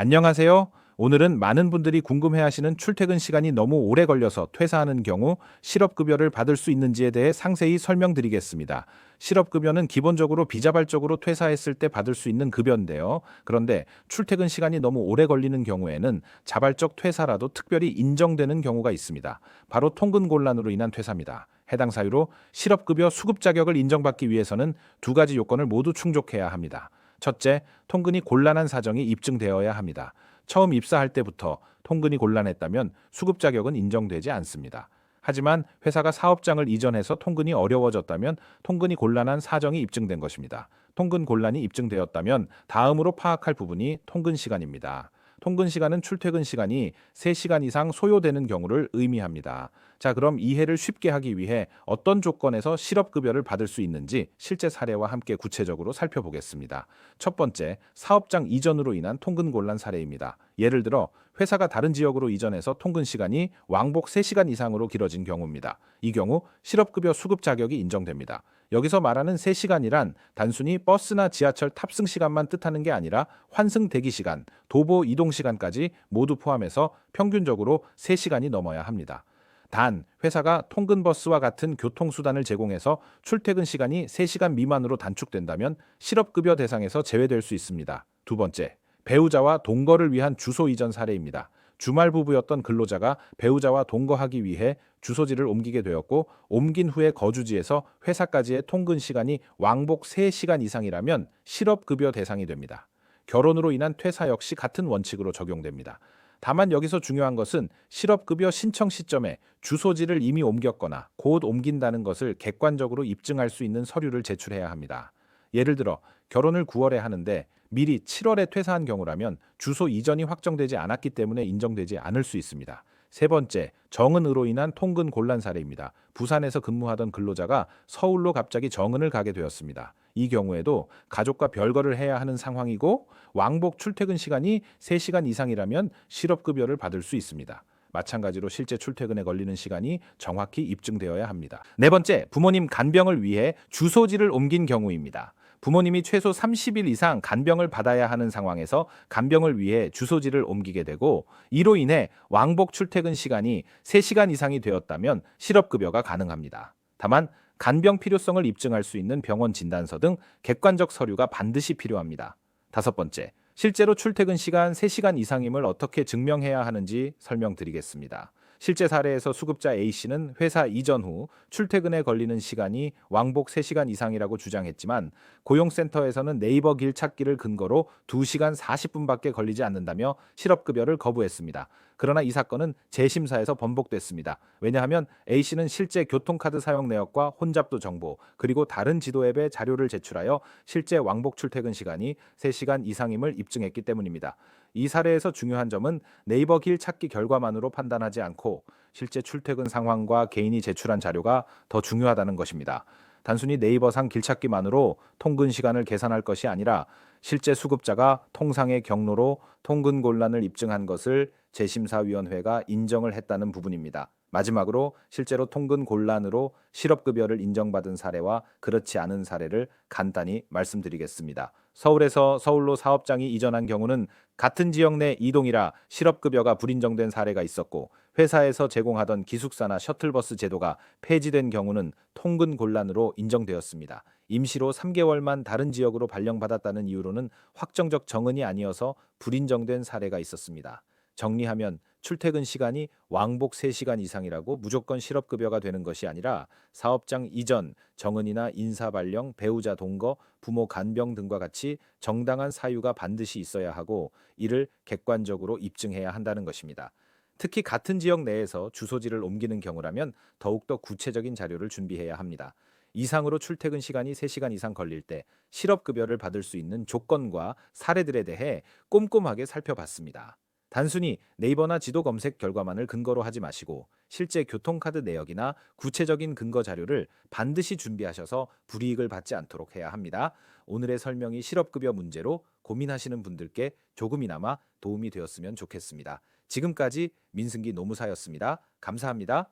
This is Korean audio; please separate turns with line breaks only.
안녕하세요. 오늘은 많은 분들이 궁금해하시는 출퇴근 시간이 너무 오래 걸려서 퇴사하는 경우 실업급여를 받을 수 있는지에 대해 상세히 설명드리겠습니다. 실업급여는 기본적으로 비자발적으로 퇴사했을 때 받을 수 있는 급여인데요. 그런데 출퇴근 시간이 너무 오래 걸리는 경우에는 자발적 퇴사라도 특별히 인정되는 경우가 있습니다. 바로 통근곤란으로 인한 퇴사입니다. 해당 사유로 실업급여 수급 자격을 인정받기 위해서는 두 가지 요건을 모두 충족해야 합니다. 첫째, 통근이 곤란한 사정이 입증되어야 합니다. 처음 입사할 때부터 통근이 곤란했다면 수급 자격은 인정되지 않습니다. 하지만 회사가 사업장을 이전해서 통근이 어려워졌다면 통근이 곤란한 사정이 입증된 것입니다. 통근 곤란이 입증되었다면 다음으로 파악할 부분이 통근 시간입니다. 통근 시간은 출퇴근 시간이 3시간 이상 소요되는 경우를 의미합니다. 자, 그럼 이해를 쉽게 하기 위해 어떤 조건에서 실업급여를 받을 수 있는지 실제 사례와 함께 구체적으로 살펴보겠습니다. 첫 번째, 사업장 이전으로 인한 통근 곤란 사례입니다. 예를 들어 회사가 다른 지역으로 이전해서 통근 시간이 왕복 3시간 이상으로 길어진 경우입니다. 이 경우 실업급여 수급 자격이 인정됩니다. 여기서 말하는 3시간이란 단순히 버스나 지하철 탑승 시간만 뜻하는 게 아니라 환승 대기 시간, 도보 이동 시간까지 모두 포함해서 평균적으로 3시간이 넘어야 합니다. 단, 회사가 통근버스와 같은 교통수단을 제공해서 출퇴근 시간이 3시간 미만으로 단축된다면 실업급여 대상에서 제외될 수 있습니다. 두 번째, 배우자와 동거를 위한 주소 이전 사례입니다. 주말 부부였던 근로자가 배우자와 동거하기 위해 주소지를 옮기게 되었고 옮긴 후에 거주지에서 회사까지의 통근 시간이 왕복 3시간 이상이라면 실업급여 대상이 됩니다. 결혼으로 인한 퇴사 역시 같은 원칙으로 적용됩니다. 다만 여기서 중요한 것은 실업급여 신청 시점에 주소지를 이미 옮겼거나 곧 옮긴다는 것을 객관적으로 입증할 수 있는 서류를 제출해야 합니다. 예를 들어 결혼을 9월에 하는데 미리 7월에 퇴사한 경우라면 주소 이전이 확정되지 않았기 때문에 인정되지 않을 수 있습니다. 세 번째, 정은으로 인한 통근 곤란 사례입니다. 부산에서 근무하던 근로자가 서울로 갑자기 정은을 가게 되었습니다. 이 경우에도 가족과 별거를 해야 하는 상황이고 왕복 출퇴근 시간이 3시간 이상이라면 실업급여를 받을 수 있습니다. 마찬가지로 실제 출퇴근에 걸리는 시간이 정확히 입증되어야 합니다. 네 번째, 부모님 간병을 위해 주소지를 옮긴 경우입니다. 부모님이 최소 30일 이상 간병을 받아야 하는 상황에서 간병을 위해 주소지를 옮기게 되고 이로 인해 왕복 출퇴근 시간이 3시간 이상이 되었다면 실업급여가 가능합니다. 다만 간병 필요성을 입증할 수 있는 병원 진단서 등 객관적 서류가 반드시 필요합니다. 다섯 번째, 실제로 출퇴근 시간 3시간 이상임을 어떻게 증명해야 하는지 설명드리겠습니다. 실제 사례에서 수급자 A씨는 회사 이전 후 출퇴근에 걸리는 시간이 왕복 3시간 이상이라고 주장했지만 고용센터에서는 네이버 길 찾기를 근거로 2시간 40분밖에 걸리지 않는다며 실업급여를 거부했습니다. 그러나 이 사건은 재심사에서 번복됐습니다. 왜냐하면 A씨는 실제 교통카드 사용 내역과 혼잡도 정보 그리고 다른 지도 앱의 자료를 제출하여 실제 왕복 출퇴근 시간이 3시간 이상임을 입증했기 때문입니다. 이 사례에서 중요한 점은 네이버 길 찾기 결과만으로 판단하지 않고 실제 출퇴근 상황과 개인이 제출한 자료가 더 중요하다는 것입니다. 단순히 네이버상 길찾기만으로 통근 시간을 계산할 것이 아니라 실제 수급자가 통상의 경로로 통근 곤란을 입증한 것을 재심사위원회가 인정을 했다는 부분입니다. 마지막으로 실제로 통근 곤란으로 실업급여를 인정받은 사례와 그렇지 않은 사례를 간단히 말씀드리겠습니다. 서울에서 서울로 사업장이 이전한 경우는 같은 지역 내 이동이라 실업급여가 불인정된 사례가 있었고 회사에서 제공하던 기숙사나 셔틀버스 제도가 폐지된 경우는 통근 곤란으로 인정되었습니다. 임시로 3개월만 다른 지역으로 발령받았다는 이유로는 확정적 정은이 아니어서 불인정된 사례가 있었습니다. 정리하면 출퇴근 시간이 왕복 3시간 이상이라고 무조건 실업급여가 되는 것이 아니라 사업장 이전, 정은이나 인사발령, 배우자 동거, 부모 간병 등과 같이 정당한 사유가 반드시 있어야 하고 이를 객관적으로 입증해야 한다는 것입니다. 특히 같은 지역 내에서 주소지를 옮기는 경우라면 더욱더 구체적인 자료를 준비해야 합니다. 이상으로 출퇴근 시간이 3시간 이상 걸릴 때 실업급여를 받을 수 있는 조건과 사례들에 대해 꼼꼼하게 살펴봤습니다. 단순히 네이버나 지도 검색 결과만을 근거로 하지 마시고 실제 교통카드 내역이나 구체적인 근거 자료를 반드시 준비하셔서 불이익을 받지 않도록 해야 합니다. 오늘의 설명이 실업급여 문제로 고민하시는 분들께 조금이나마 도움이 되었으면 좋겠습니다. 지금까지 민승기 노무사였습니다. 감사합니다.